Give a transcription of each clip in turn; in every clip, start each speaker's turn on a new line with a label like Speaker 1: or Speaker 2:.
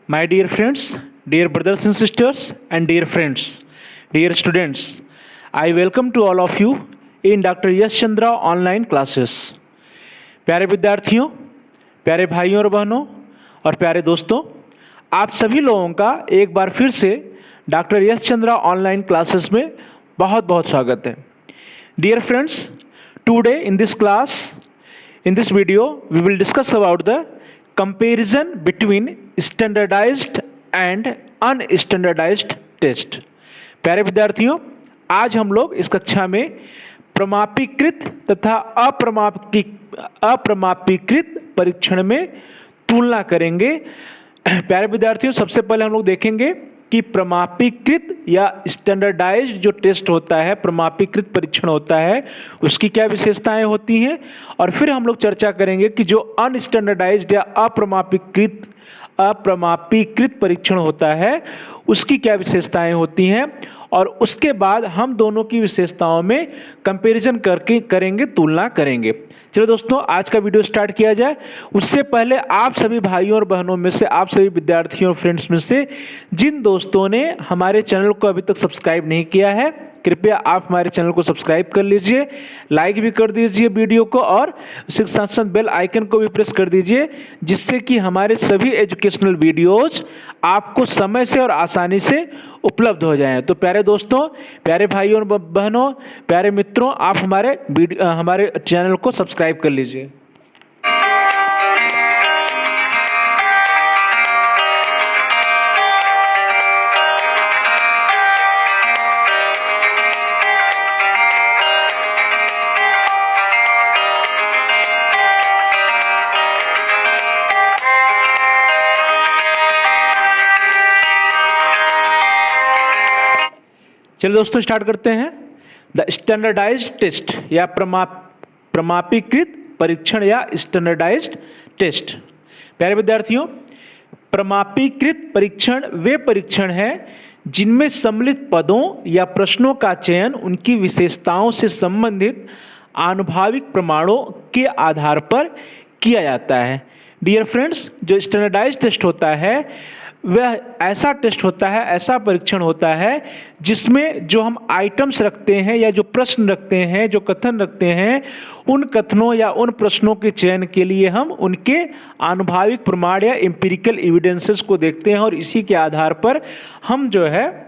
Speaker 1: My dear friends, dear brothers and sisters, and dear friends, dear students, I welcome to all of you in Dr. Yash Chandra online classes. प्यारे विद्यार्थियों, प्यारे भाइयों और बहनों और प्यारे दोस्तों, आप सभी लोगों का एक बार फिर से डॉक्टर यश चंद्रा ऑनलाइन क्लासेस में बहुत बहुत स्वागत है. Dear friends, today in this class, in this video, we will discuss about the comparison between standardized and unstandardized test. प्यारे विद्यार्थियों, आज हम लोग इस कक्षा में प्रमापीकृत तथा अप्रमापीकृत परीक्षण में तुलना करेंगे. प्यारे विद्यार्थियों, सबसे पहले हम लोग देखेंगे कि प्रमापीकृत या स्टैंडर्डाइज्ड जो टेस्ट होता है, प्रमापीकृत परीक्षण होता है, उसकी क्या विशेषताएं होती हैं, और फिर हम लोग चर्चा करेंगे कि जो अनस्टैंडर्डाइज्ड या अप्रमापीकृत परीक्षण होता है उसकी क्या विशेषताएं होती हैं, और उसके बाद हम दोनों की विशेषताओं में कंपैरिजन करके करेंगे, तुलना करेंगे. चलो दोस्तों, आज का वीडियो स्टार्ट किया जाए. उससे पहले आप सभी भाइयों और बहनों में से, आप सभी विद्यार्थियों और फ्रेंड्स में से जिन दोस्तों ने हमारे चैनल को अभी तक सब्सक्राइब नहीं किया है, कृपया आप हमारे चैनल को सब्सक्राइब कर लीजिए, लाइक भी कर दीजिए वीडियो को, और उसके साथ साथ बेल आइकन को भी प्रेस कर दीजिए, जिससे कि हमारे सभी एजुकेशनल वीडियोज आपको समय से और आसानी से उपलब्ध हो जाएं. तो प्यारे दोस्तों, प्यारे भाइयों और बहनों, प्यारे मित्रों, आप हमारे चैनल को सब्सक्राइब कर लीजिए. चलिए दोस्तों, स्टार्ट करते हैं. द स्टैंडर्डाइज्ड टेस्ट या प्रमापीकृत परीक्षण या स्टैंडर्डाइज्ड टेस्ट. प्यारे विद्यार्थियों, प्रमापीकृत परीक्षण वे परीक्षण हैं जिनमें सम्मिलित पदों या प्रश्नों का चयन उनकी विशेषताओं से संबंधित आनुभाविक प्रमाणों के आधार पर किया जाता है. डियर फ्रेंड्स, जो स्टैंडर्डाइज्ड टेस्ट होता है वह ऐसा टेस्ट होता है, ऐसा परीक्षण होता है जिसमें जो हम आइटम्स रखते हैं या जो प्रश्न रखते हैं, जो कथन रखते हैं, उन कथनों या उन प्रश्नों के चयन के लिए हम उनके आनुभाविक प्रमाण या एम्पिरिकल एविडेंसेस को देखते हैं, और इसी के आधार पर हम जो है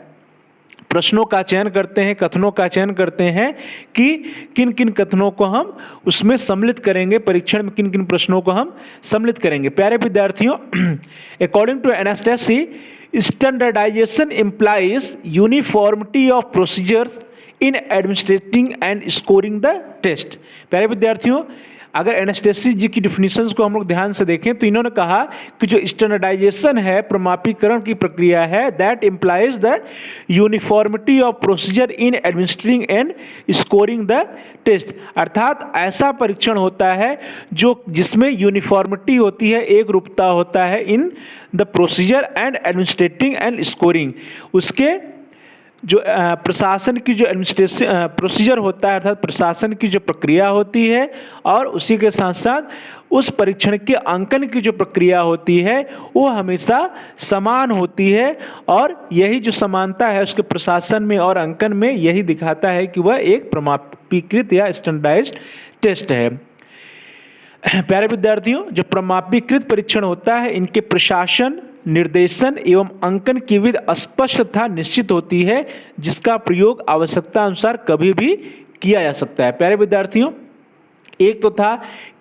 Speaker 1: प्रश्नों का चयन करते हैं, कथनों का चयन करते हैं कि किन किन कथनों को हम उसमें सम्मिलित करेंगे, परीक्षण में किन किन प्रश्नों को हम सम्मिलित करेंगे. प्यारे विद्यार्थियों, according to Anastasi, standardisation implies uniformity of procedures in administering and scoring the test. प्यारे विद्यार्थियों, अगर एनास्टेसी जी की डिफिनीशंस को हम लोग ध्यान से देखें तो इन्होंने कहा कि जो स्टैंडर्डाइजेशन है, प्रमापीकरण की प्रक्रिया है, that implies the uniformity of procedure in administering and scoring the test. अर्थात ऐसा परीक्षण होता है जिसमें यूनिफॉर्मिटी होती है, एक रूपता होता है in the procedure and administrating and scoring. उसके जो प्रशासन की जो एडमिनिस्ट्रेशन प्रोसीजर होता है, अर्थात प्रशासन की जो प्रक्रिया होती है, और उसी के साथ साथ उस परीक्षण के अंकन की जो प्रक्रिया होती है वो हमेशा समान होती है, और यही जो समानता है उसके प्रशासन में और अंकन में, यही दिखाता है कि वह एक प्रमापीकृत या स्टैंडर्डाइज्ड टेस्ट है. प्यारे विद्यार्थियों, जो प्रमापीकृत परीक्षण होता है, इनके प्रशासन, निर्देशन एवं अंकन की विधि स्पष्ट तथा निश्चित होती है, जिसका प्रयोग आवश्यकता अनुसार कभी भी किया जा सकता है. प्यारे विद्यार्थियों, एक तो था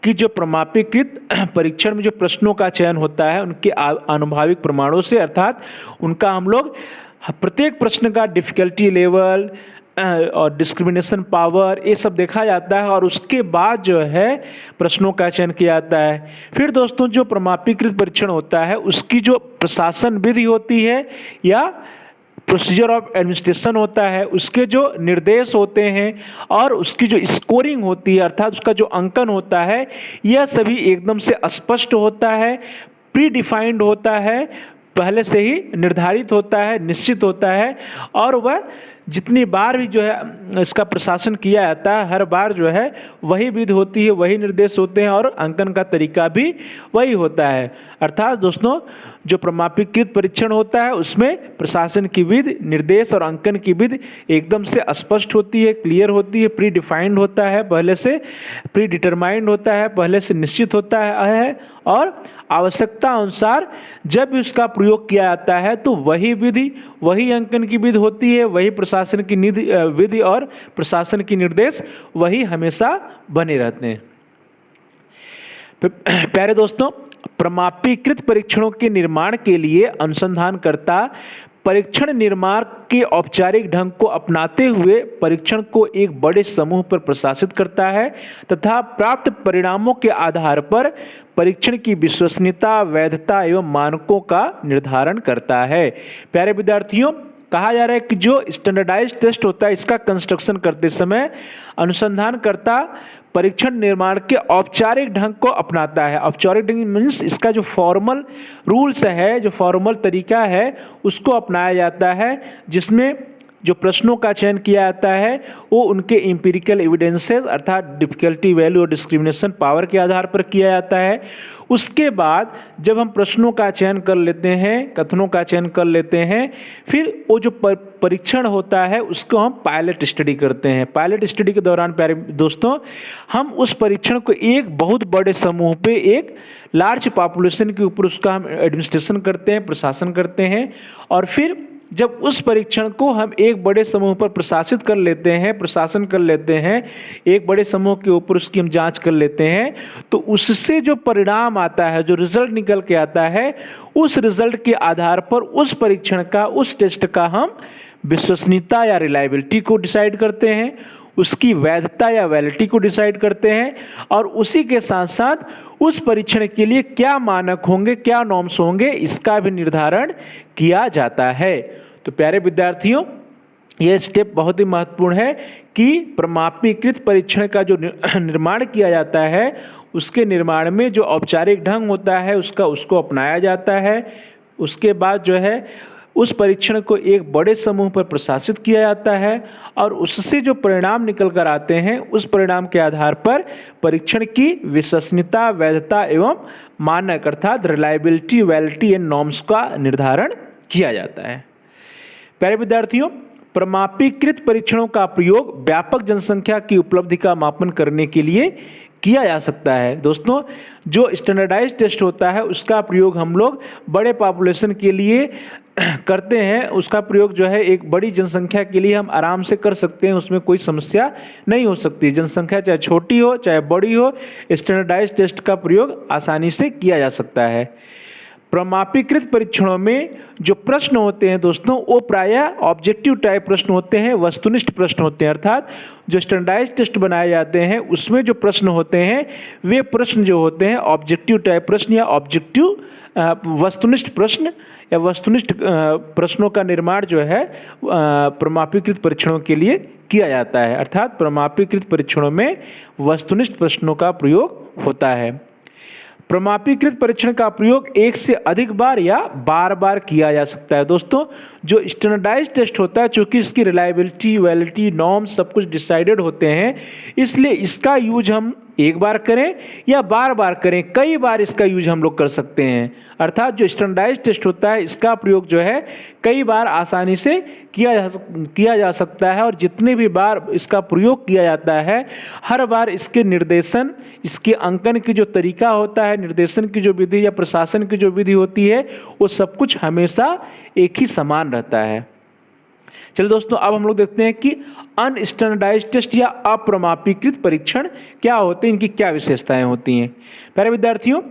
Speaker 1: कि जो प्रमापीकृत परीक्षण में जो प्रश्नों का चयन होता है उनके आनुभाविक प्रमाणों से, अर्थात उनका हम लोग प्रत्येक प्रश्न का डिफिकल्टी लेवल और डिस्क्रिमिनेशन पावर, ये सब देखा जाता है, और उसके बाद जो है प्रश्नों का चयन किया जाता है. फिर दोस्तों, जो प्रमापीकृत परीक्षण होता है उसकी जो प्रशासन विधि होती है या प्रोसीजर ऑफ एडमिनिस्ट्रेशन होता है, उसके जो निर्देश होते हैं और उसकी जो स्कोरिंग होती है, अर्थात उसका जो अंकन होता है, यह सभी एकदम से स्पष्ट होता है, प्री डिफाइंड होता है, पहले से ही निर्धारित होता है, निश्चित होता है, और वह जितनी बार भी जो है इसका प्रशासन किया जाता है, हर बार जो है वही विधि होती है, वही निर्देश होते हैं और अंकन का तरीका भी वही होता है। अर्थात दोस्तों जो प्रमाणीकृत परीक्षण होता है उसमें प्रशासन की विधि, निर्देश और अंकन की विधि एकदम से स्पष्ट होती है, क्लियर होती है, प्री डिफाइंड होता है, पहले से प्री डिटरमाइंड होता है, पहले से निश्चित होता है और आवश्यकता अनुसार जब भी उसका प्रयोग किया जाता है तो वही विधि, वही अंकन की विधि होती है, वही प्रशासन की विधि और प्रशासन की निर्देश वही हमेशा बने रहते हैं। प्यारे दोस्तों, प्रमाणीकृत परीक्षणों के निर्माण के लिए अनुसंधानकर्ता परीक्षण निर्माण के औपचारिक ढंग को अपनाते हुए परीक्षण को एक बड़े समूह पर प्रशासित करता है तथा प्राप्त परिणामों के आधार पर परीक्षण की विश्वसनीयता, वैधता एवं मानकों का निर्धारण करता है। प्यारे विद्यार्थियों, कहा जा रहा है कि जो स्टैंडर्डाइज्ड टेस्ट होता है इसका कंस्ट्रक्शन करते समय अनुसंधानकर्ता परीक्षण निर्माण के औपचारिक ढंग को अपनाता है। औपचारिक ढंग मीन्स इसका जो फॉर्मल रूल्स है, जो फॉर्मल तरीका है उसको अपनाया जाता है, जिसमें जो प्रश्नों का चयन किया जाता है वो उनके एम्पिरिकल एविडेंसेस अर्थात डिफिकल्टी वैल्यू और डिस्क्रिमिनेशन पावर के आधार पर किया जाता है। उसके बाद जब हम प्रश्नों का चयन कर लेते हैं, कथनों का चयन कर लेते हैं, फिर वो जो परीक्षण होता है उसको हम पायलट स्टडी करते हैं। पायलट स्टडी के दौरान प्यारे दोस्तों हम उस परीक्षण को एक बहुत बड़े समूह पे, एक लार्ज पॉपुलेशन के ऊपर उसका हम एडमिनिस्ट्रेशन करते हैं, प्रशासन करते हैं और फिर जब उस परीक्षण को हम एक बड़े समूह पर प्रशासित कर लेते हैं, प्रशासन कर लेते हैं, एक बड़े समूह के ऊपर उसकी हम जांच कर लेते हैं, तो उससे जो परिणाम आता है, जो रिजल्ट निकल के आता है, उस रिजल्ट के आधार पर उस परीक्षण का, उस टेस्ट का हम विश्वसनीयता या रिलायबिलिटी को डिसाइड करते हैं, उसकी वैधता या वैलिडिटी को डिसाइड करते हैं और उसी के साथ साथ उस परीक्षण के लिए क्या मानक होंगे, क्या नॉर्म्स होंगे, इसका भी निर्धारण किया जाता है। तो प्यारे विद्यार्थियों, यह स्टेप बहुत ही महत्वपूर्ण है कि प्रमाणीकृत परीक्षण का जो निर्माण किया जाता है उसके निर्माण में जो औपचारिक ढंग होता है उसको अपनाया जाता है। उसके बाद जो है उस परीक्षण को एक बड़े समूह पर प्रशासित किया जाता है और उससे जो परिणाम निकल कर आते हैं उस परिणाम के आधार पर परीक्षण की विश्वसनीयता, वैधता एवं मानक अर्थात रिलायबिलिटी, वैलिडिटी एंड नॉर्म्स का निर्धारण किया जाता है। प्यारे विद्यार्थियों, प्रमाणीकृत परीक्षणों का प्रयोग व्यापक जनसंख्या की उपलब्धि का मापन करने के लिए किया जा सकता है। दोस्तों, जो स्टैंडर्डाइज्ड टेस्ट होता है उसका प्रयोग हम लोग बड़े पॉपुलेशन के लिए करते हैं। उसका प्रयोग जो है एक बड़ी जनसंख्या के लिए हम आराम से कर सकते हैं, उसमें कोई समस्या नहीं हो सकती। जनसंख्या चाहे छोटी हो चाहे बड़ी हो, स्टैंडर्डाइज्ड टेस्ट का प्रयोग आसानी से किया जा सकता है। प्रमाणीकृत परीक्षणों में जो प्रश्न होते हैं दोस्तों वो प्रायः ऑब्जेक्टिव टाइप प्रश्न होते हैं, वस्तुनिष्ठ प्रश्न होते हैं। अर्थात जो स्टैंडर्डाइज्ड टेस्ट बनाए जाते हैं उसमें जो प्रश्न होते हैं वे प्रश्न जो होते हैं ऑब्जेक्टिव टाइप प्रश्न या ऑब्जेक्टिव वस्तुनिष्ठ प्रश्न या वस्तुनिष्ठ प्रश्नों का निर्माण जो है प्रमाणीकृत परीक्षणों के लिए किया जाता है। अर्थात प्रमाणीकृत परीक्षणों में वस्तुनिष्ठ प्रश्नों का प्रयोग होता है। प्रमाणीकृत परीक्षण का प्रयोग एक से अधिक बार या बार बार किया जा सकता है। दोस्तों, जो स्टैंडर्डाइज्ड टेस्ट होता है, चूंकि इसकी रिलायबिलिटी, वैलिडिटी, नॉर्म्स सब कुछ डिसाइडेड होते हैं, इसलिए इसका यूज हम एक बार करें या बार बार करें, कई बार इसका यूज हम लोग कर सकते हैं। अर्थात जो स्टैंडर्डाइज्ड टेस्ट होता है इसका प्रयोग जो है कई बार आसानी से किया जा सकता है और जितने भी बार इसका प्रयोग किया जाता है हर बार इसके निर्देशन, इसके अंकन की जो तरीका होता है, निर्देशन की जो विधि या प्रशासन की जो विधि होती है वो सब कुछ हमेशा एक ही समान रहता है। चलिए दोस्तों, अब हम लोग देखते हैं कि अनस्टैंडर्डाइज्ड टेस्ट या अप्रमाणीकृत परीक्षण क्या होते हैं, इनकी क्या विशेषताएं होती हैं। प्यारे विद्यार्थियों,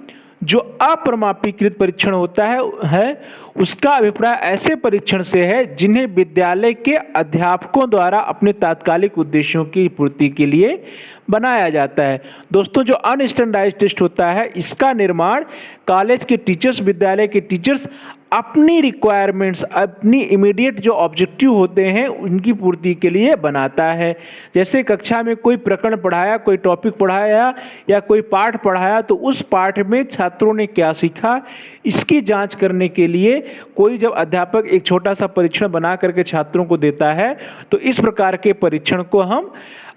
Speaker 1: जो अप्रमाणीकृत परीक्षण होता है उसका अभिप्राय ऐसे परीक्षण से है जिन्हें विद्यालय के अध्यापकों द्वारा अपने तात्कालिक उद्देश्यों की पूर्ति के लिए बनाया जाता है। दोस्तों, जो अनस्टैंडर्डाइज्ड टेस्ट होता है इसका निर्माण कॉलेज के टीचर्स, विद्यालय के टीचर्स अपनी रिक्वायरमेंट्स, अपनी इमीडिएट जो ऑब्जेक्टिव होते हैं उनकी पूर्ति के लिए बनाता है। जैसे कक्षा में कोई प्रकरण पढ़ाया, कोई टॉपिक पढ़ाया या कोई पाठ पढ़ाया, तो उस पाठ में छात्रों ने क्या सीखा इसकी जांच करने के लिए कोई जब अध्यापक एक छोटा सा परीक्षण बना करके छात्रों को देता है, तो इस प्रकार के परीक्षण को हम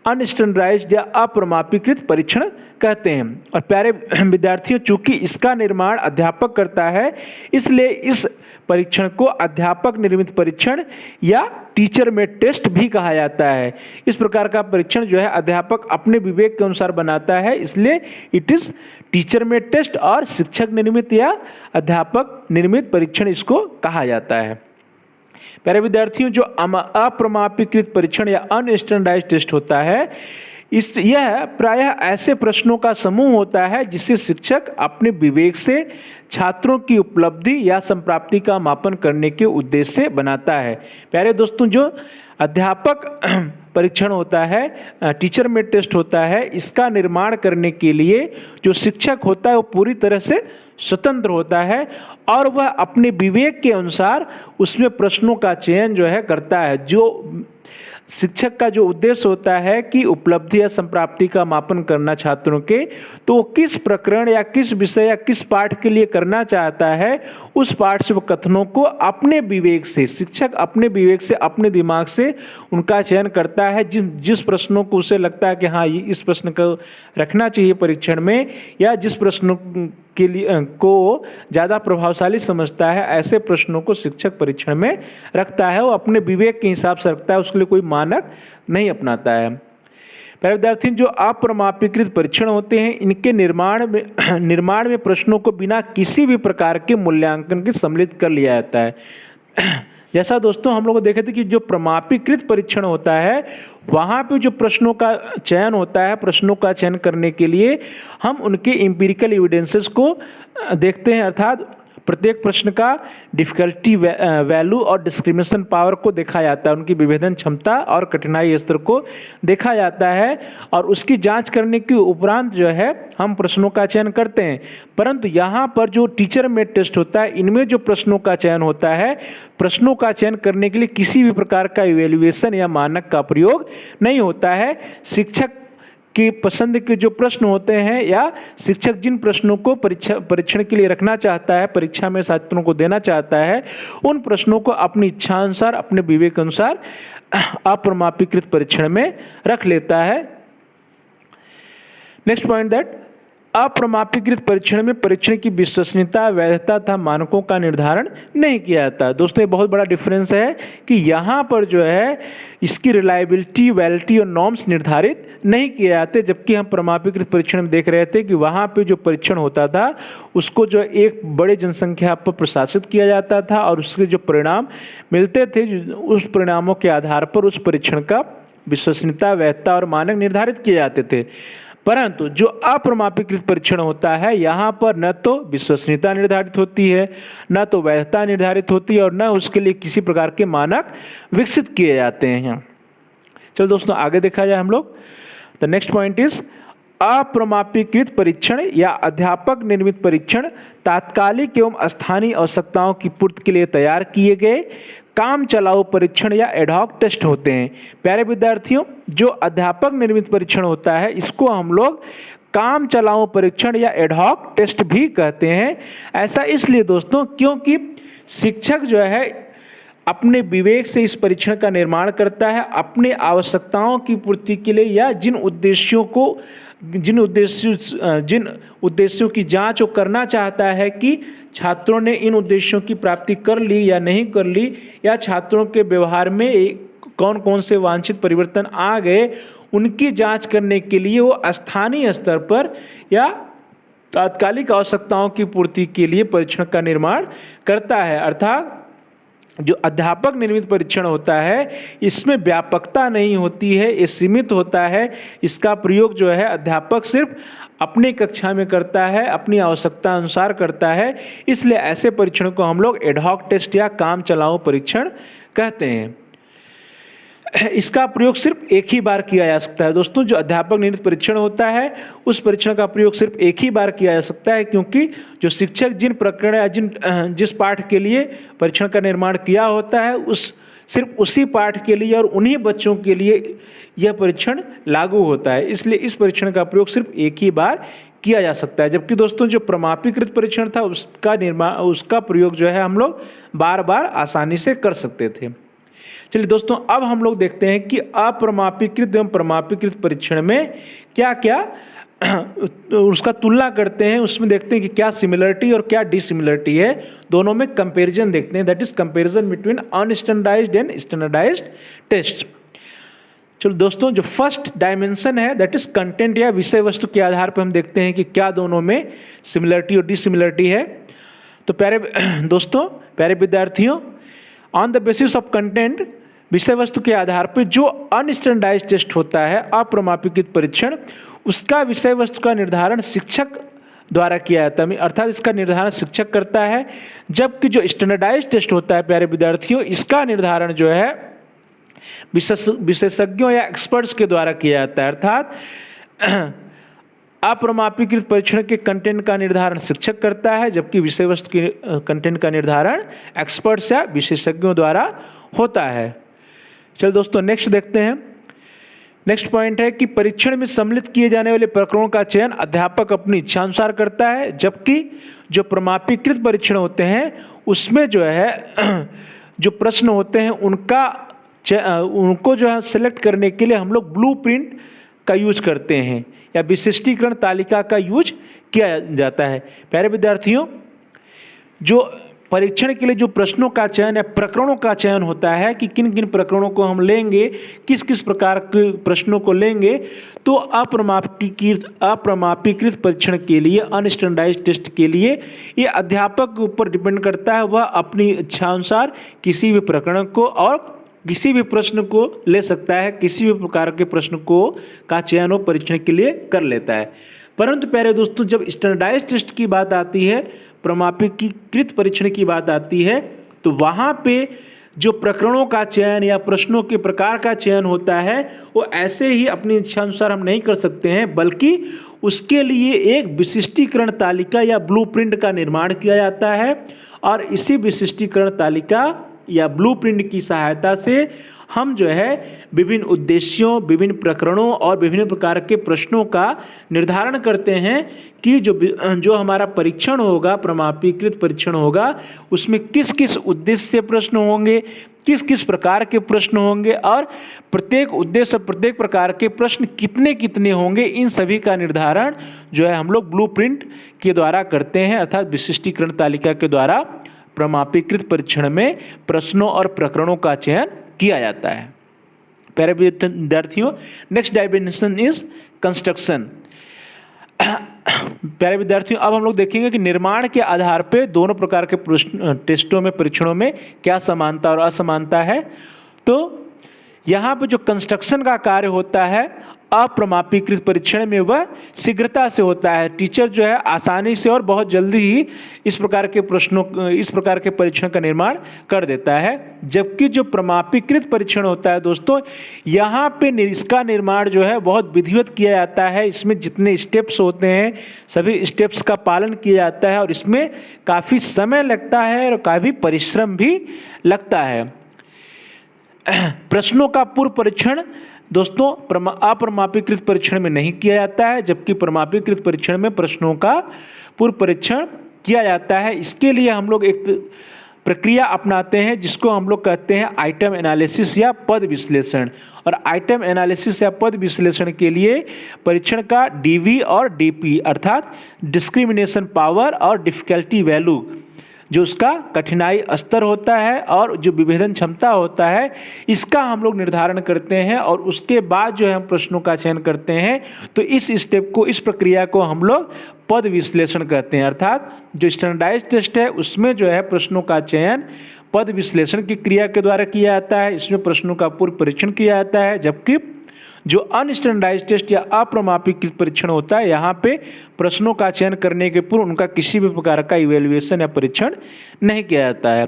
Speaker 1: अनस्टैंडर्डाइज्ड या अप्रमापीकृत परीक्षण कहते हैं। और प्यारे विद्यार्थियों, चूंकि इसका निर्माण अध्यापक करता है, इसलिए इस परीक्षण को अध्यापक निर्मित परीक्षण या टीचर मेड टेस्ट भी कहा जाता है। इस प्रकार का परीक्षण जो है अध्यापक अपने विवेक के अनुसार बनाता है, इसलिए it is teacher made test और शिक्षक निर्मित या अध्यापक निर्मित परीक्षण इसको कहा जाता है। प्यारे विद्यार्थियों, जो अप्रमापीकृत परीक्षण या अनस्टैंडर्डाइज्ड टेस्ट होता है, यह प्रायः ऐसे प्रश्नों का समूह होता है जिसे शिक्षक अपने विवेक से छात्रों की उपलब्धि या संप्राप्ति का मापन करने के उद्देश्य से बनाता है। प्यारे दोस्तों, जो अध्यापक परीक्षण होता है, टीचर मेड टेस्ट होता है, इसका निर्माण करने के लिए जो शिक्षक होता है वो पूरी तरह से स्वतंत्र होता है और वह अपने विवेक के अनुसार उसमें प्रश्नों का चयन जो है करता है। जो शिक्षक का जो उद्देश्य होता है कि उपलब्धि या संप्राप्ति का मापन करना छात्रों के, तो वो किस प्रकरण या किस विषय या किस पाठ के लिए करना चाहता है, उस पाठ व कथनों को अपने विवेक से, शिक्षक अपने विवेक से, अपने दिमाग से उनका चयन करता है। जिस प्रश्नों को उसे लगता है कि हाँ ये इस प्रश्न को रखना चाहिए परीक्षण में, या जिस प्रश्नों के लिए को ज़्यादा प्रभावशाली समझता है, ऐसे प्रश्नों को शिक्षक परीक्षण में रखता है। वो अपने विवेक के हिसाब से रखता है, उसके लिए कोई मानक नहीं अपनाता है। प्यारे विद्यार्थी, जो अप्रमापीकृत परीक्षण होते हैं, इनके निर्माण में प्रश्नों को बिना किसी भी प्रकार के मूल्यांकन के सम्मिलित कर लिया जाता है। जैसा दोस्तों हम लोग देखे थे कि जो प्रमापीकृत परीक्षण होता है, वहाँ पे जो प्रश्नों का चयन होता है, प्रश्नों का चयन करने के लिए हम उनके एम्पिरिकल एविडेंसेस को देखते हैं, अर्थात प्रत्येक प्रश्न का डिफिकल्टी वैल्यू और डिस्क्रिमिनेशन पावर को देखा जाता है, उनकी विभेदन क्षमता और कठिनाई स्तर को देखा जाता है, और उसकी जांच करने के उपरांत जो है हम प्रश्नों का चयन करते हैं। परंतु यहाँ पर जो टीचर मेड टेस्ट होता है, इनमें जो प्रश्नों का चयन होता है, प्रश्नों का चयन करने के लिए किसी भी प्रकार का इवैल्यूएशन या मानक का प्रयोग नहीं होता है। शिक्षक की पसंद के जो प्रश्न होते हैं या शिक्षक जिन प्रश्नों को परीक्षण के लिए रखना चाहता है, परीक्षा में छात्रों को देना चाहता है, उन प्रश्नों को अपनी इच्छा अनुसार, अपने विवेक अनुसार अप्रमापीकृत परीक्षण में रख लेता है। नेक्स्ट पॉइंट दैट अप्रमापीकृत परीक्षण में परीक्षण की विश्वसनीयता, वैधता तथा मानकों का निर्धारण नहीं किया जाता। दोस्तों, ये बहुत बड़ा डिफरेंस है कि यहाँ पर जो है इसकी रिलायबिलिटी, वैलिडिटी और नॉर्म्स निर्धारित नहीं किए जाते, जबकि हम प्रमापीकृत परीक्षण में देख रहे थे कि वहाँ पे जो परीक्षण होता था उसको जो एक बड़े जनसंख्या पर प्रशासित किया जाता था और उसके जो परिणाम मिलते थे, उस परिणामों के आधार पर उस परीक्षण का विश्वसनीयता, वैधता और मानक निर्धारित किए जाते थे। परंतु जो अप्रमापीकृत परीक्षण होता है, यहाँ पर न तो विश्वसनीयता निर्धारित होती है, न तो वैधता निर्धारित होती है और न उसके लिए किसी प्रकार के मानक विकसित किए जाते हैं। चलो दोस्तों, आगे देखा जाए हम लोग। द नेक्स्ट पॉइंट इज अप्रमापीकृत परीक्षण या अध्यापक निर्मित परीक्षण तात्कालिक एवं स्थानीय आवश्यकताओं की पूर्ति के लिए तैयार किए गए काम चलाऊ परीक्षण या एडहॉक टेस्ट होते हैं। प्यारे विद्यार्थियों, जो अध्यापक निर्मित परीक्षण होता है, इसको हम लोग काम चलाऊ परीक्षण या एडहॉक टेस्ट भी कहते हैं। ऐसा इसलिए दोस्तों क्योंकि शिक्षक जो है अपने विवेक से इस परीक्षण का निर्माण करता है, अपने आवश्यकताओं की पूर्ति के लिए या जिन उद्देश्यों की जांच वो करना चाहता है कि छात्रों ने इन उद्देश्यों की प्राप्ति कर ली या नहीं कर ली, या छात्रों के व्यवहार में कौन कौन से वांछित परिवर्तन आ गए, उनकी जांच करने के लिए वो स्थानीय स्तर पर या तात्कालिक आवश्यकताओं की पूर्ति के लिए परीक्षण का निर्माण करता है। अर्थात जो अध्यापक निर्मित परीक्षण होता है, इसमें व्यापकता नहीं होती है, ये सीमित होता है। इसका प्रयोग जो है अध्यापक सिर्फ अपनी कक्षा में करता है, अपनी आवश्यकता अनुसार करता है, इसलिए ऐसे परीक्षण को हम लोग एडहॉक टेस्ट या काम चलाऊ परीक्षण कहते हैं। इसका प्रयोग सिर्फ एक ही बार किया जा सकता है दोस्तों। जो अध्यापक निर्मित परीक्षण होता है उस परीक्षण का प्रयोग सिर्फ एक ही बार किया जा सकता है, क्योंकि जो शिक्षक जिन प्रकरण या जिस पाठ के लिए परीक्षण का निर्माण किया होता है सिर्फ उसी पाठ के लिए और उन्हीं बच्चों के लिए यह परीक्षण लागू होता है। इसलिए इस परीक्षण का प्रयोग सिर्फ एक ही बार किया जा सकता है। जबकि दोस्तों जो प्रमापीकृत परीक्षण था उसका प्रयोग जो है हम लोग बार बार आसानी से कर सकते थे। चलिए दोस्तों, अब हम लोग देखते हैं कि अप्रमापीकृत एवं प्रमापीकृत परीक्षण में क्या क्या उसका तुलना करते हैं। उसमें देखते हैं कि क्या सिमिलरिटी और क्या डिसिमिलरिटी है, दोनों में कंपैरिजन देखते हैं। That is comparison between unstandardised and standardised test. चलो दोस्तों, जो फर्स्ट डायमेंशन है दैट इज कंटेंट या विषय वस्तु के आधार पर हम देखते हैं कि क्या दोनों में सिमिलरिटी और डिसिमिलरिटी है। तो प्यारे विद्यार्थियों, on the basis of content, विषय वस्तु के आधार पर जो अनस्टैंडर्डाइज्ड टेस्ट होता है अप्रमापीकृत परीक्षण, उसका विषय वस्तु का निर्धारण शिक्षक द्वारा किया जाता है, अर्थात इसका निर्धारण शिक्षक करता है। जबकि जो स्टैंडर्डाइज्ड टेस्ट होता है प्यारे विद्यार्थियों, इसका निर्धारण जो है विशेषज्ञों या एक्सपर्ट्स के द्वारा किया जाता है। अर्थात अप्रमापीकृत परीक्षण के कंटेंट का निर्धारण शिक्षक करता है, जबकि विषय वस्तु के कंटेंट का निर्धारण एक्सपर्ट्स या विशेषज्ञों द्वारा होता है। चलो दोस्तों, नेक्स्ट देखते हैं। नेक्स्ट पॉइंट है कि परीक्षण में सम्मिलित किए जाने वाले प्रकरणों का चयन अध्यापक अपनी इच्छानुसार करता है, जबकि जो प्रमापीकृत परीक्षण होते हैं उसमें जो है जो प्रश्न होते हैं उनको जो है सेलेक्ट करने के लिए हम लोग ब्लूप्रिंट का यूज करते हैं या विशिष्टीकरण तालिका का यूज किया जाता है। प्यारे विद्यार्थियों, जो परीक्षण के लिए जो प्रश्नों का चयन या प्रकरणों का चयन होता है कि किन किन प्रकरणों को हम लेंगे, किस किस प्रकार के प्रश्नों को लेंगे, तो अप्रमापीकृत परीक्षण के लिए, अनस्टैंडर्डाइज्ड टेस्ट के लिए ये अध्यापक के ऊपर डिपेंड करता है। वह अपनी इच्छानुसार किसी भी प्रकरण को और किसी भी प्रश्न को ले सकता है, किसी भी प्रकार के प्रश्न का चयन वो परीक्षण के लिए कर लेता है। परंतु प्यारे दोस्तों, जब स्टैंडर्डाइज्ड टेस्ट की बात आती है, प्रमापीकृत परीक्षण की बात आती है, तो वहाँ पे जो प्रकरणों का चयन या प्रश्नों के प्रकार का चयन होता है वो ऐसे ही अपनी इच्छानुसार हम नहीं कर सकते हैं, बल्कि उसके लिए एक विशिष्टीकरण तालिका या ब्लूप्रिंट का निर्माण किया जाता है। और इसी विशिष्टीकरण तालिका या ब्लूप्रिंट की सहायता से हम जो है विभिन्न उद्देश्यों, विभिन्न प्रकरणों और विभिन्न प्रकार के प्रश्नों का निर्धारण करते हैं कि जो हमारा परीक्षण होगा, प्रमापीकृत परीक्षण होगा, उसमें किस किस उद्देश्य से प्रश्न होंगे, किस किस प्रकार के प्रश्न होंगे और प्रत्येक उद्देश्य और प्रत्येक प्रकार के प्रश्न कितने कितने होंगे, इन सभी का निर्धारण जो है हम लोग ब्लूप्रिंट के द्वारा करते हैं, अर्थात विशिष्टीकरण तालिका के द्वारा प्रमापीकृत परीक्षण में प्रश्नों और प्रकरणों का चयन किया जाता है। प्यारे विद्यार्थियों, नेक्स्ट डायमेंशन इज कंस्ट्रक्शन। प्यारे विद्यार्थियों, अब हम लोग देखेंगे कि निर्माण के आधार पे दोनों प्रकार के प्रश्न टेस्टों में, परीक्षणों में क्या समानता और असमानता है। तो यहाँ पे जो कंस्ट्रक्शन का कार्य होता है अप्रमापीकृत परीक्षण में, वह शीघ्रता से होता है। टीचर जो है आसानी से और बहुत जल्दी ही इस प्रकार के परीक्षण का निर्माण कर देता है। जबकि जो प्रमापीकृत परीक्षण होता है दोस्तों, यहाँ पे इसका निर्माण जो है बहुत विधिवत किया जाता है। इसमें जितने स्टेप्स होते हैं सभी स्टेप्स का पालन किया जाता है और इसमें काफ़ी समय लगता है और काफ़ी परिश्रम भी लगता है। प्रश्नों का पूर्व परीक्षण दोस्तों अप्रमापीकृत परीक्षण में नहीं किया जाता है, जबकि प्रमापीकृत परीक्षण में प्रश्नों का पूर्व परीक्षण किया जाता है। इसके लिए हम लोग एक प्रक्रिया अपनाते हैं जिसको हम लोग कहते हैं आइटम एनालिसिस या पद विश्लेषण। और आइटम एनालिसिस या पद विश्लेषण के लिए परीक्षण का डीवी और डीपी अर्थात डिस्क्रिमिनेशन पावर और डिफिकल्टी वैल्यू, जो उसका कठिनाई स्तर होता है और जो विभेदन क्षमता होता है, इसका हम लोग निर्धारण करते हैं और उसके बाद जो है हम प्रश्नों का चयन करते हैं। तो इस स्टेप को, इस प्रक्रिया को हम लोग पद विश्लेषण कहते हैं। अर्थात जो स्टैंडर्डाइज्ड टेस्ट है उसमें जो है प्रश्नों का चयन पद विश्लेषण की क्रिया के द्वारा किया जाता है। इसमें प्रश्नों का पूर्व परीक्षण किया जाता है, जबकि जो अनस्टैंडर्डाइज्ड टेस्ट या अप्रमापीकृत परीक्षण होता है, यहाँ पे प्रश्नों का चयन करने के पूर्व उनका किसी भी प्रकार का इवैल्यूएशन या परीक्षण नहीं किया जाता है।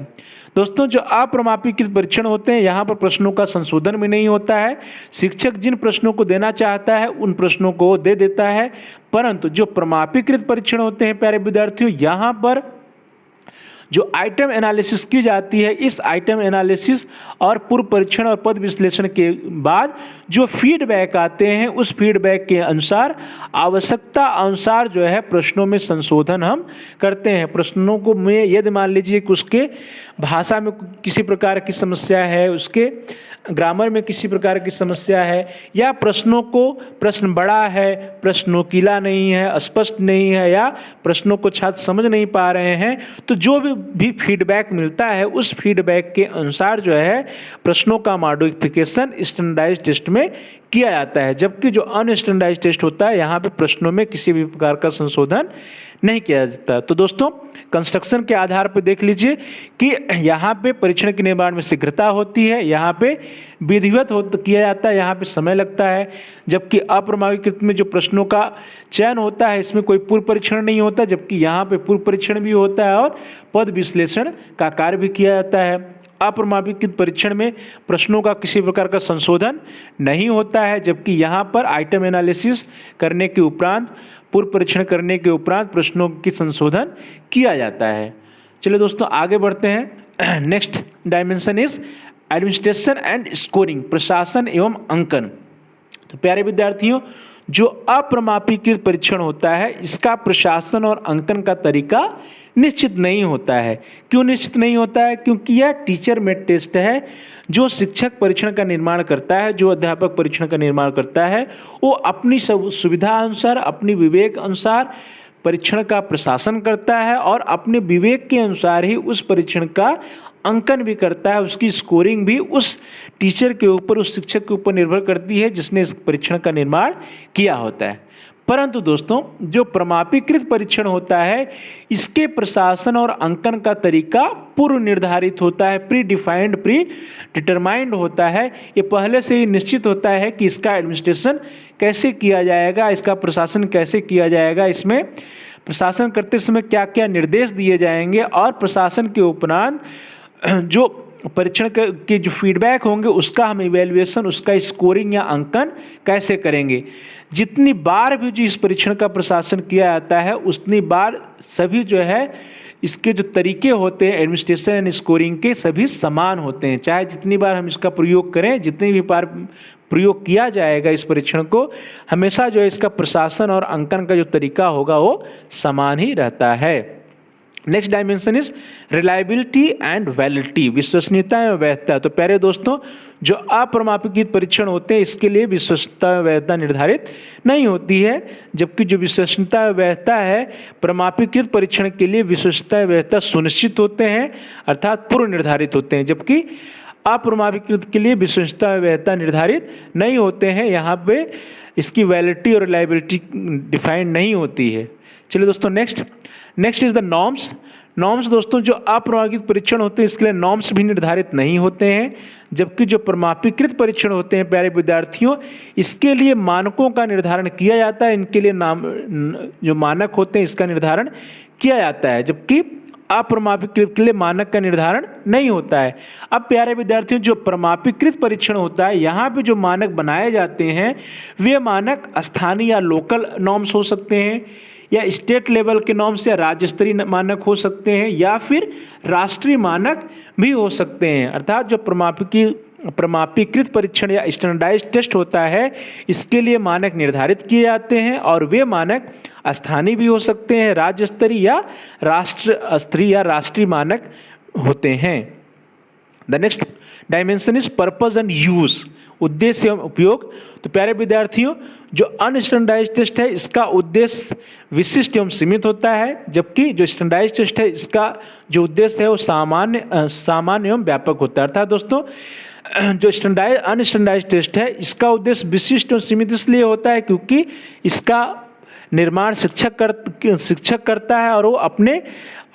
Speaker 1: दोस्तों, जो अप्रमापीकृत परीक्षण होते हैं, यहाँ पर प्रश्नों का संशोधन भी नहीं होता है। शिक्षक जिन प्रश्नों को देना चाहता है उन प्रश्नों को दे देता है, परंतु जो प्रमापीकृत परीक्षण होते हैं प्यारे विद्यार्थियों, यहाँ पर जो आइटम एनालिसिस की जाती है, इस आइटम एनालिसिस और पूर्व परीक्षण और पद विश्लेषण के बाद जो फीडबैक आते हैं, उस फीडबैक के अनुसार आवश्यकता अनुसार जो है प्रश्नों में संशोधन हम करते हैं। प्रश्नों को में यदि मान लीजिए कि उसके भाषा में किसी प्रकार की समस्या है, उसके ग्रामर में किसी प्रकार की समस्या है, या प्रश्न बड़ा है, प्रश्न नुकीला नहीं है, स्पष्ट नहीं है, या प्रश्नों को छात्र समझ नहीं पा रहे हैं, तो जो भी फीडबैक मिलता है उस फीडबैक के अनुसार जो है प्रश्नों का मॉडिफिकेशन स्टैंडर्डाइज्ड टेस्ट में किया जाता है। जबकि जो अनस्टैंडर्डाइज्ड टेस्ट होता है, यहाँ पे प्रश्नों में किसी भी प्रकार का संशोधन नहीं किया जाता। तो दोस्तों, कंस्ट्रक्शन के आधार पर देख लीजिए कि यहाँ पे परीक्षण के निर्माण में शीघ्रता होती है, यहाँ पे विधिवत किया जाता है, यहाँ पे समय लगता है। जबकि अप्रमाणीकृत में जो प्रश्नों का चयन होता है, इसमें कोई पूर्व परीक्षण नहीं होता, जबकि यहाँ पे पूर्व परीक्षण भी होता है और पद विश्लेषण का कार्य भी किया जाता है। अप्रमाणीकृत परीक्षण में प्रश्नों का किसी प्रकार का संशोधन नहीं होता है, जबकि यहाँ पर आइटम एनालिसिस करने के उपरांत, पूर्व परीक्षण करने के उपरांत प्रश्नों की संशोधन किया जाता है। चलिए दोस्तों, आगे बढ़ते हैं। Next dimension is administration and scoring, प्रशासन एवं अंकन। तो प्यारे विद्यार्थियों, जो अप्रमाणीकृत परीक्षण होता है, इसका प्रशासन और अंकन का तरीका निश्चित नहीं होता है। क्यों निश्चित नहीं होता है? क्योंकि यह टीचर मेड टेस्ट है। जो शिक्षक परीक्षण का निर्माण करता है, जो अध्यापक परीक्षण का निर्माण करता है, वो अपनी सुविधा अनुसार, अपनी विवेक अनुसार परीक्षण का प्रशासन करता है और अपने विवेक के अनुसार ही उस परीक्षण का अंकन भी करता है। उसकी स्कोरिंग भी उस टीचर के ऊपर, उस शिक्षक के ऊपर निर्भर करती है जिसने इस परीक्षण का निर्माण किया होता है। परंतु दोस्तों, जो प्रमाणीकृत परीक्षण होता है, इसके प्रशासन और अंकन का तरीका पूर्व निर्धारित होता है, प्री डिफाइंड, प्री डिटरमाइंड होता है। ये पहले से ही निश्चित होता है कि इसका एडमिनिस्ट्रेशन कैसे किया जाएगा, इसका प्रशासन कैसे किया जाएगा, इसमें प्रशासन करते समय क्या क्या निर्देश दिए जाएंगे, और प्रशासन के उपरांत जो परीक्षण के जो फीडबैक होंगे उसका हम इवैल्यूएशन, उसका स्कोरिंग या अंकन कैसे करेंगे। जितनी बार भी जो इस परीक्षण का प्रशासन किया जाता है, उतनी बार सभी जो है इसके जो तरीके होते हैं एडमिनिस्ट्रेशन एंड स्कोरिंग के, सभी समान होते हैं। चाहे जितनी बार हम इसका प्रयोग करें, जितनी भी बार प्रयोग किया जाएगा इस परीक्षण को, हमेशा जो है इसका प्रशासन और अंकन का जो तरीका होगा वो समान ही रहता है। Next dimension is reliability and validity, विश्वसनीयता एवं वैधता। तो प्यारे दोस्तों, जो अप्रमाणीकृत परीक्षण होते हैं, इसके लिए विश्वसनीयता एवं वैधता निर्धारित नहीं होती है, जबकि जो विश्वसनीयता एवं वैधता है, प्रमाणीकृत परीक्षण के लिए विश्वसनीयता एवं वैधता सुनिश्चित होते हैं, अर्थात पूर्व निर्धारित होते हैं, जबकि अप्रमाणीकृत के लिए विश्वसनीयता एवं वैधता निर्धारित नहीं होते हैं। यहाँ पे इसकी वैलिडिटी और रिलायबिलिटी डिफाइंड नहीं होती है। चलिए दोस्तों, नेक्स्ट इज द नॉर्म्स। दोस्तों, जो अप्रमाणीकृत परीक्षण होते हैं, इसके लिए नॉर्म्स भी निर्धारित नहीं होते हैं, जबकि जो प्रमाणीकृत परीक्षण होते हैं प्यारे विद्यार्थियों, इसके लिए मानकों का निर्धारण किया जाता है। इनके लिए जो मानक होते हैं, इसका निर्धारण किया जाता है, जबकि अप्रमाणीकृत के लिए मानक का निर्धारण नहीं होता है। अब प्यारे विद्यार्थियों, जो प्रमाणीकृत परीक्षण होता है, यहाँ पे जो मानक बनाए जाते हैं, वे मानक स्थानीय या लोकल नॉर्म्स हो सकते हैं, या स्टेट लेवल के नॉर्म्स या राज्य स्तरीय मानक हो सकते हैं, या फिर राष्ट्रीय मानक भी हो सकते हैं। अर्थात जो प्रमाणीकृत परीक्षण या स्टैंडर्डाइज्ड टेस्ट होता है, इसके लिए मानक निर्धारित किए जाते हैं, और वे मानक स्थानीय भी हो सकते हैं, राज्य स्तरीय या राष्ट्र स्तरीय या राष्ट्रीय मानक होते हैं। The next dimension is purpose and use, उद्देश्य एवं उपयोग। तो प्यारे विद्यार्थियों, जो अनस्टैंडर्डाइज्ड टेस्ट है, इसका उद्देश्य विशिष्ट एवं सीमित होता है, जबकि जो स्टैंडर्डाइज्ड टेस्ट है, इसका जो उद्देश्य है वो सामान्य एवं व्यापक होता है। अर्थात दोस्तों, जो अनस्टैंडर्डाइज्ड टेस्ट है, इसका उद्देश्य विशिष्ट और सीमित इसलिए होता है क्योंकि इसका निर्माण शिक्षक करता है और वो अपने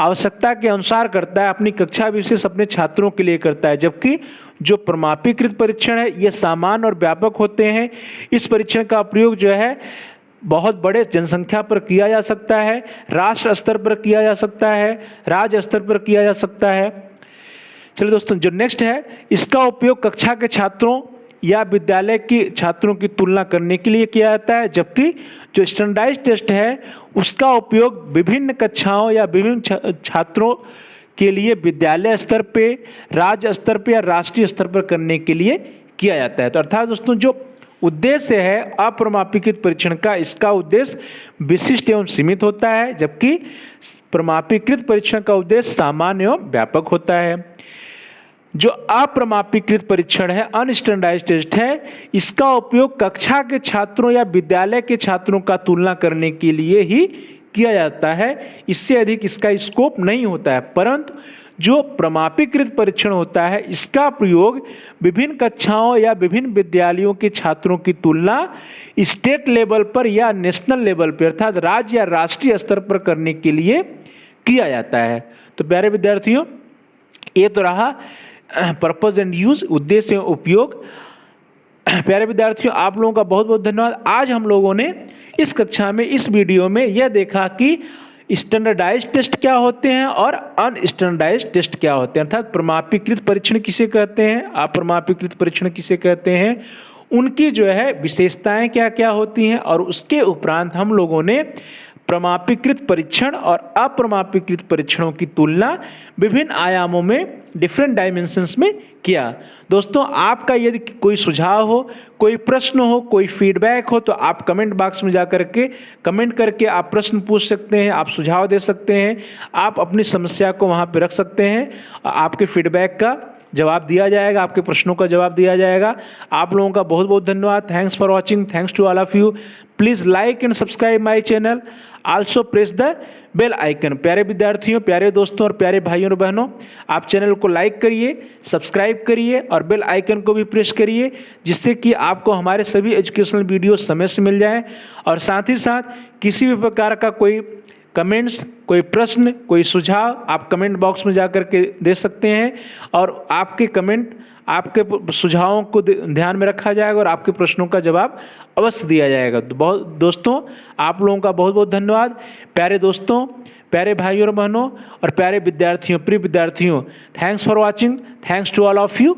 Speaker 1: आवश्यकता के अनुसार करता है, अपनी कक्षा विशेष अपने छात्रों के लिए करता है। जबकि जो प्रमाणीकृत परीक्षण है ये सामान्य और व्यापक होते हैं। इस परीक्षण का प्रयोग जो है बहुत बड़े जनसंख्या पर किया जा सकता है, राष्ट्र स्तर पर किया जा सकता है, राज्य स्तर पर किया जा सकता है। चलिए दोस्तों, जो नेक्स्ट है, इसका उपयोग कक्षा के छात्रों या विद्यालय के छात्रों की तुलना करने के लिए किया जाता है। जबकि जो स्टैंडर्डाइज्ड टेस्ट है उसका उपयोग विभिन्न कक्षाओं या विभिन्न छात्रों के लिए विद्यालय स्तर पे, राज्य स्तर पे या राष्ट्रीय स्तर पर करने के लिए किया जाता है। तो अर्थात दोस्तों, जो उद्देश्य है अप्रमाणीकृत परीक्षण का, इसका उद्देश्य विशिष्ट एवं सीमित होता है, जबकि प्रमाणीकृत परीक्षण का उद्देश्य सामान्य एवं व्यापक होता है। जो अप्रमाणीकृत परीक्षण है, अनस्टैंडर्डाइज्ड टेस्ट है, इसका उपयोग कक्षा के छात्रों या विद्यालय के छात्रों का तुलना करने के लिए ही किया जाता है। इससे अधिक इसका स्कोप नहीं होता है। परंतु जो प्रमाणीकृत परीक्षण होता है इसका प्रयोग विभिन्न कक्षाओं या विभिन्न विद्यालयों के छात्रों की तुलना स्टेट लेवल पर या नेशनल लेवल पर अर्थात राज्य या राष्ट्रीय स्तर पर करने के लिए किया जाता है। तो प्यारे विद्यार्थियों, ये तो रहा पर्पस एंड यूज, उद्देश्य एवं उपयोग। प्यारे विद्यार्थियों, आप लोगों का बहुत बहुत धन्यवाद। आज हम लोगों ने इस कक्षा में, इस वीडियो में यह देखा कि स्टैंडर्डाइज्ड टेस्ट क्या होते हैं और अनस्टैंडर्डाइज्ड टेस्ट क्या होते हैं, अर्थात प्रमाणीकृत परीक्षण किसे कहते हैं, अप्रमाणीकृत परीक्षण किसे कहते हैं, उनकी जो है विशेषताएं क्या क्या होती हैं। और उसके उपरांत हम लोगों ने प्रमाणीकृत परीक्षण और अप्रमाणीकृत परीक्षणों की तुलना विभिन्न आयामों में, डिफरेंट डायमेंशंस में किया। दोस्तों, आपका यदि कोई सुझाव हो, कोई प्रश्न हो, कोई फीडबैक हो तो आप कमेंट बॉक्स में जाकर के कमेंट करके आप प्रश्न पूछ सकते हैं, आप सुझाव दे सकते हैं, आप अपनी समस्या को वहाँ पे रख सकते हैं। आपके फीडबैक का जवाब दिया जाएगा, आपके प्रश्नों का जवाब दिया जाएगा। आप लोगों का बहुत बहुत धन्यवाद। Thanks for watching, thanks to all of you. Please like and subscribe my channel, also press the bell icon. प्यारे विद्यार्थियों, प्यारे दोस्तों और प्यारे भाइयों और बहनों, आप चैनल को लाइक करिए, सब्सक्राइब करिए और बेल आइकन को भी प्रेस करिए, जिससे कि आपको हमारे सभी एजुकेशनल वीडियो समय से मिल जाएं। और साथ ही साथ किसी भी प्रकार का कोई कमेंट्स, कोई प्रश्न, कोई सुझाव आप कमेंट बॉक्स में जाकर के दे सकते हैं और आपके कमेंट, आपके सुझावों को ध्यान में रखा जाएगा और आपके प्रश्नों का जवाब अवश्य दिया जाएगा। तो बहुत दोस्तों, आप लोगों का बहुत बहुत धन्यवाद। प्यारे दोस्तों, प्यारे भाइयों और बहनों और प्यारे विद्यार्थियों, प्रिय विद्यार्थियों, thanks for watching, thanks to all of you.